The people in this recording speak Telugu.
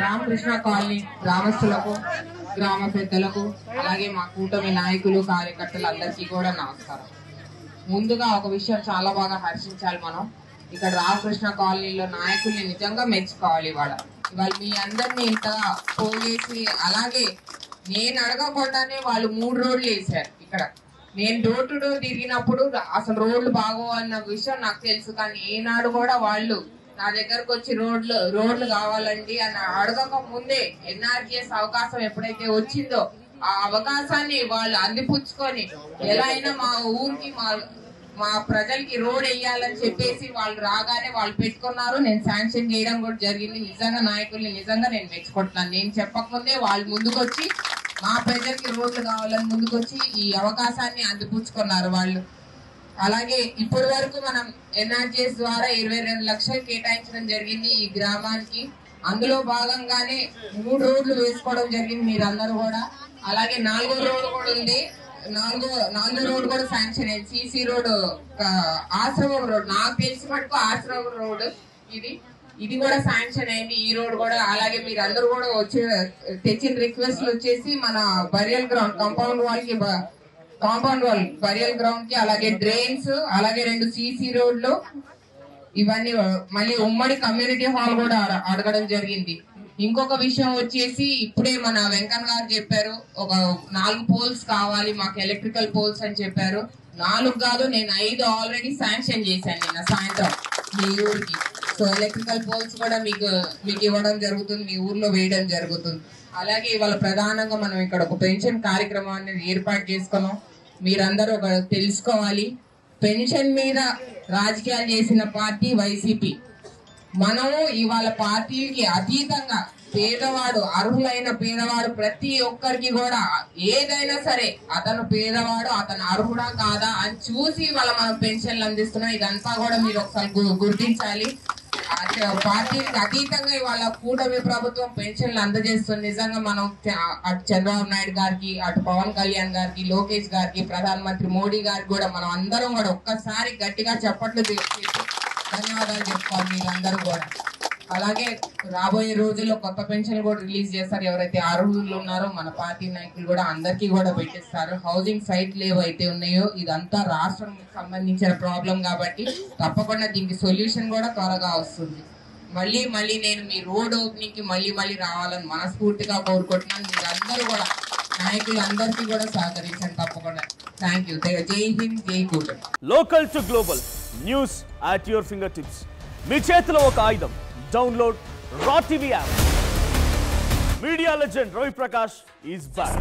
రామకృష్ణ కాలనీ గ్రామస్తులకు గ్రామ పెద్దలకు అలాగే మా కూటమి నాయకులు కార్యకర్తలు అందరికీ కూడా నమస్కారం. ముందుగా ఒక విషయం చాలా బాగా హర్షించాలి. మనం ఇక్కడ రామకృష్ణ కాలనీలో నాయకుల్ని నిజంగా మెచ్చుకోవాలి. ఇవాళ మీ అందరినీ ఇంతగా పోగేసి అలాగే నేను అడగకుండానే వాళ్ళు 3 రోడ్లు వేసారు. ఇక్కడ నేను డోర్ టు డోర్ తిరిగినప్పుడు అసలు రోడ్లు బాగో అన్న విషయం నాకు తెలుసు, కానీ ఈనాడు కూడా వాళ్ళు నా దగ్గరకు వచ్చి రోడ్లు కావాలండి అని అడగక ముందే ఎన్ఆర్జీఎస్ అవకాశం ఎప్పుడైతే వచ్చిందో ఆ అవకాశాన్ని వాళ్ళు అందిపుచ్చుకొని ఎలా అయినా మా ఊరికి మా ప్రజలకి రోడ్ వేయాలని చెప్పేసి వాళ్ళు రాగానే వాళ్ళు పెట్టుకున్నారు. నేను శాంక్షన్ చేయడం కూడా జరిగింది. నిజంగా నాయకుల్ని నిజంగా నేను మెచ్చుకుంటున్నాను. నేను చెప్పకముందే వాళ్ళు ముందుకొచ్చి మా ప్రజలకి రోడ్లు కావాలని ముందుకొచ్చి ఈ అవకాశాన్ని అందిపుచ్చుకున్నారు వాళ్ళు. అలాగే ఇప్పటి వరకు మనం ఎన్ఆర్జీఎస్ ద్వారా 22 లక్షలు కేటాయించడం జరిగింది ఈ గ్రామానికి. అందులో భాగంగానే 3 రోడ్లు వేసుకోవడం జరిగింది మీరందరూ కూడా. అలాగే 4వ రోడ్డు కూడా ఉంది. 4వ రోడ్డు కూడా శాంక్షన్ అయింది. సిసి రోడ్, ఆశ్రమం రోడ్, నాకు తెలిసి మటుకు ఆశ్రమం రోడ్ ఇది కూడా శాంక్షన్ అయింది. ఈ రోడ్ కూడా అలాగే మీరు అందరూ కూడా వచ్చి తెచ్చిన రిక్వెస్ట్లు వచ్చేసి మన burial ground compound wall burial ground కి అలాగే డ్రైన్స్ అలాగే 2 సిసి రోడ్లు ఇవన్నీ మళ్ళీ ఉమ్మడి కమ్యూనిటీ హాల్ కూడా అడగడం జరిగింది. ఇంకొక విషయం వచ్చేసి ఇప్పుడే మన వెంకన్న గారు చెప్పారు, ఒక 4 పోల్స్ కావాలి మాకు, ఎలక్ట్రికల్ పోల్స్ అని చెప్పారు. 4 కాదు, నేను 5 ఆల్రెడీ శాంక్షన్ చేశాను నిన్న సాయంత్రం మీ ఊరికి. సో ఎలక్ట్రికల్ పోల్స్ కూడా మీకు ఇవ్వడం జరుగుతుంది, మీ ఊర్లో వేయడం జరుగుతుంది. అలాగే ఇవాళ ప్రధానంగా మనం ఇక్కడ ఒక పెన్షన్ కార్యక్రమాన్ని ఏర్పాటు చేసుకున్నాం. మీరందరూ ఒక తెలుసుకోవాలి, పెన్షన్ మీద రాజకీయాలు చేసిన పార్టీ వైసీపీ. మనము ఇవాళ పార్టీకి అతీతంగా పేదవాడు, అర్హులైన పేదవాడు ప్రతి ఒక్కరికి కూడా ఏదైనా సరే అతను పేదవాడు, అతను అర్హుడా కాదా అని చూసి ఇవాళ మనం పెన్షన్లు అందిస్తున్నాం. ఇదంతా కూడా మీరు ఒకసారి గుర్తించాలి. పార్టీకి అతీతంగా ఇవాళ కూటమి ప్రభుత్వం పెన్షన్లు అందజేస్తుంది. నిజంగా మనం అటు చంద్రబాబు నాయుడు గారికి, అటు పవన్ కళ్యాణ్ గారికి, లోకేష్ గారికి, ప్రధానమంత్రి మోడీ గారికి కూడా మనం అందరం కూడా ఒక్కసారి గట్టిగా చప్పట్లు చేసి ధన్యవాదాలు చెప్పుకోవాలి మీరందరూ కూడా. అలాగే రాబోయే రోజుల్లో కొత్త పెన్షన్ కూడా రిలీజ్ చేస్తారు. ఎవరైతే అర్హులు ఉన్నారో మన పార్టీ నాయకులు కూడా అందరికీ కూడా పెట్టిస్తారు. హౌసింగ్ సైట్లు ఏవైతే ఉన్నాయో ఇదంతా రాష్ట్రం సంబంధించిన ప్రాబ్లం కాబట్టి తప్పకుండా దీనికి సొల్యూషన్ కూడా త్వరగా వస్తుంది. మళ్ళీ నేను మీ రోడ్ ఓపెనింగ్ కి మళ్ళీ రావాలని మనస్ఫూర్తిగా కోరుకుంటున్నాను. మీరందరూ కూడా నాయకులు అందరికీ కూడా సహకరించండి తప్పకుండా. Thank you. జై హింద్, జై కూటమి. Local to global news at your finger tips. మీ చేతిలో ఒక ఆయుధం. Download R TV app. Media legend Ravi Prakash is back.